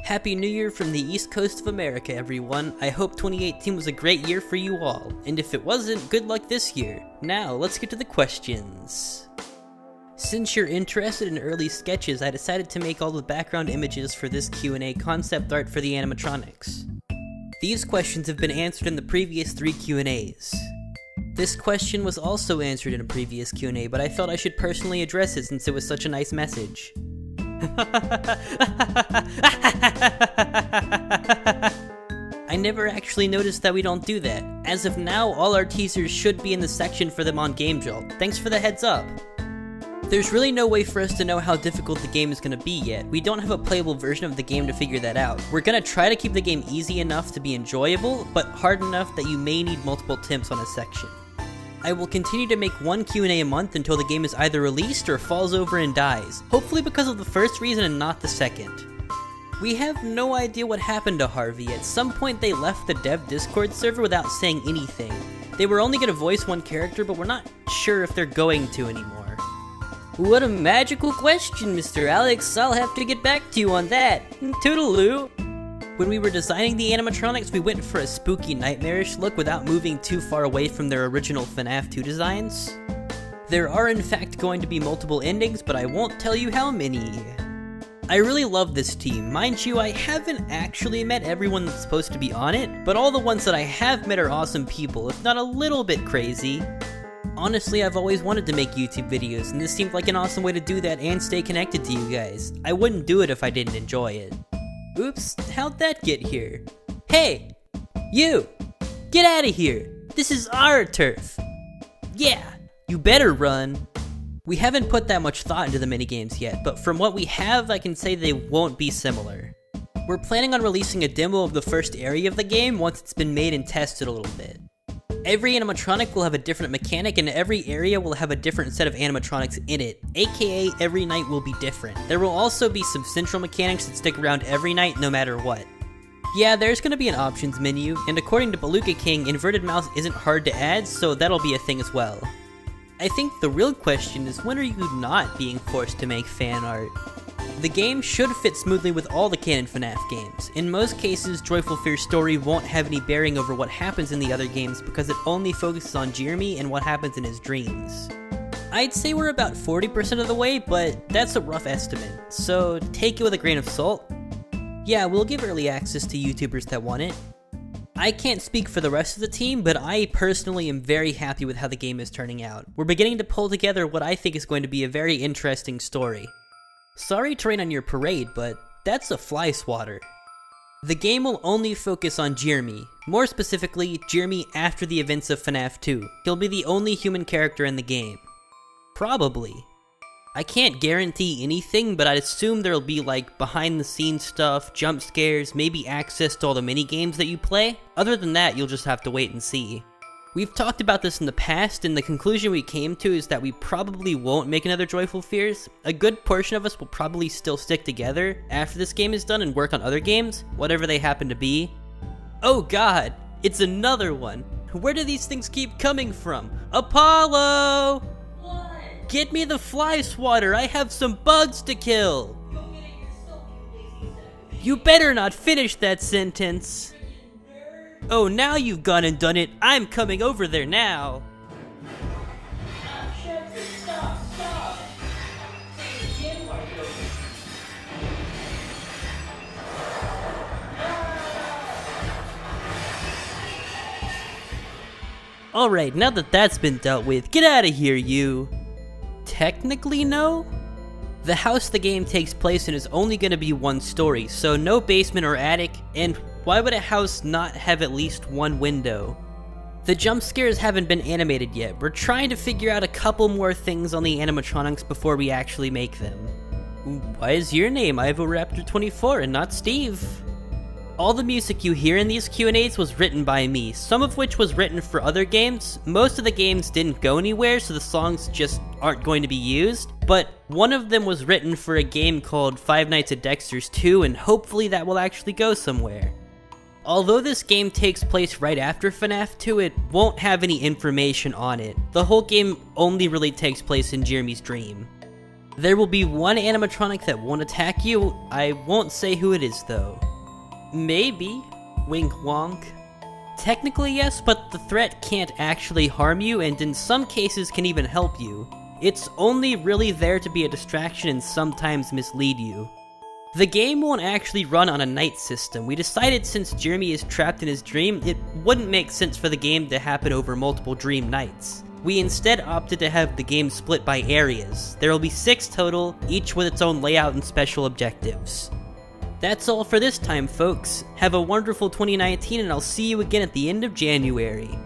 Happy New Year from the East Coast of America, everyone. I hope 2018 was a great year for you all, and if it wasn't, good luck this year. Now, let's get to the questions. Since you're interested in early sketches, I decided to make all the background images for this Q&A concept art for the animatronics. These questions have been answered in the previous 3 Q&As. This question was also answered in a previous Q&A, but I felt I should personally address it since it was such a nice message. I never actually noticed that we don't do that. As of now, all our teasers should be in the section for them on Game Jolt. Thanks for the heads up. There's really no way for us to know how difficult the game is going to be yet. We don't have a playable version of the game to figure that out. We're going to try to keep the game easy enough to be enjoyable, but hard enough that you may need multiple attempts on a section. I will continue to make 1 Q&A a month until the game is either released or falls over and dies, hopefully because of the first reason and not the second. We have no idea what happened to Harvey. At some point they left the dev Discord server without saying anything. They were only going to voice 1 character, but we're not sure if they're going to anymore. What a magical question, Mr. Alex. I'll have to get back to you on that. Toodaloo. When we were designing the animatronics, we went for a spooky, nightmarish look without moving too far away from their original FNAF 2 designs. There are in fact going to be multiple endings, but I won't tell you how many. I really love this team. Mind you, I haven't actually met everyone that's supposed to be on it, but all the ones that I have met are awesome people, if not a little bit crazy. Honestly, I've always wanted to make YouTube videos, and this seemed like an awesome way to do that and stay connected to you guys. I wouldn't do it if I didn't enjoy it. Oops, how'd that get here? Hey! You! Get out of here! This is our turf! Yeah! You better run! We haven't put that much thought into the minigames yet, but from what we have, I can say they won't be similar. We're planning on releasing a demo of the first area of the game once it's been made and tested a little bit. Every animatronic will have a different mechanic, and every area will have a different set of animatronics in it, aka every night will be different. There will also be some central mechanics that stick around every night no matter what. Yeah, there's gonna be an options menu, and according to Beluga King, inverted mouse isn't hard to add, so that'll be a thing as well. I think the real question is, when are you not being forced to make fan art? The game should fit smoothly with all the canon FNAF games. In most cases, Joyful Fear's story won't have any bearing over what happens in the other games because it only focuses on Jeremy and what happens in his dreams. I'd say we're about 40% of the way, but that's a rough estimate, so take it with a grain of salt. Yeah, we'll give early access to YouTubers that want it. I can't speak for the rest of the team, but I personally am very happy with how the game is turning out. We're beginning to pull together what I think is going to be a very interesting story. Sorry to rain on your parade, but that's a fly swatter. The game will only focus on Jeremy, more specifically, Jeremy after the events of FNAF 2. He'll be the only human character in the game. Probably. I can't guarantee anything, but I'd assume there'll be like behind the scenes stuff, jump scares, maybe access to all the mini games that you play. Other than that, you'll just have to wait and see. We've talked about this in the past, and the conclusion we came to is that we probably won't make another Joyful Fears. A good portion of us will probably still stick together after this game is done and work on other games, whatever they happen to be. Oh god, it's another one! Where do these things keep coming from? Apollo! What? Get me the fly swatter, I have some bugs to kill! Go get it yourself, you lazy sack of You better not finish that sentence! Oh, now you've gone and done it. I'm coming over there now. Shepard, stop! Say it again, Mario. Alright, now that that's been dealt with, get out of here, you. Technically, no? The house the game takes place in is only going to be one story, so no basement or attic, and why would a house not have at least one window? The jump scares haven't been animated yet. We're trying to figure out a couple more things on the animatronics before we actually make them. Why is your name IvoRaptor24 and not Steve? All the music you hear in these Q&As was written by me, some of which was written for other games. Most of the games didn't go anywhere, so the songs just aren't going to be used. But one of them was written for a game called Five Nights at Dexter's 2, and hopefully that will actually go somewhere. Although this game takes place right after FNAF 2, it won't have any information on it. The whole game only really takes place in Jeremy's dream. There will be one animatronic that won't attack you. I won't say who it is though. Maybe. Wink wonk. Technically yes, but the threat can't actually harm you and in some cases can even help you. It's only really there to be a distraction and sometimes mislead you. The game won't actually run on a night system. We decided since Jeremy is trapped in his dream, it wouldn't make sense for the game to happen over multiple dream nights. We instead opted to have the game split by areas. There will be 6 total, each with its own layout and special objectives. That's all for this time, folks. Have a wonderful 2019 and I'll see you again at the end of January.